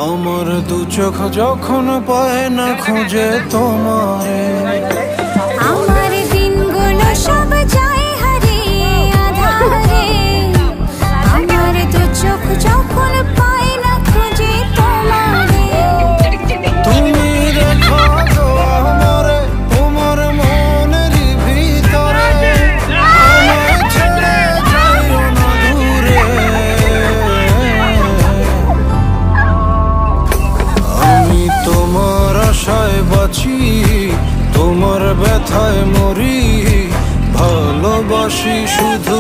আমার দু চোখ যখন পায় না খুঁজে তোমারে, আমার দিনগুলো সব যায় হারিয়ে আধারে। আমার দু চোখ যখন পায় না খুঁজে তোমারে, তুমি রেখো গো আমারে তোমার মনের ভিতরে, আমায় ছেড়ে যাইও না দূরে। আমি তোমার আশায় বাঁচি, তোমার ব্যথায় মরি, ভালোবাসি শুধু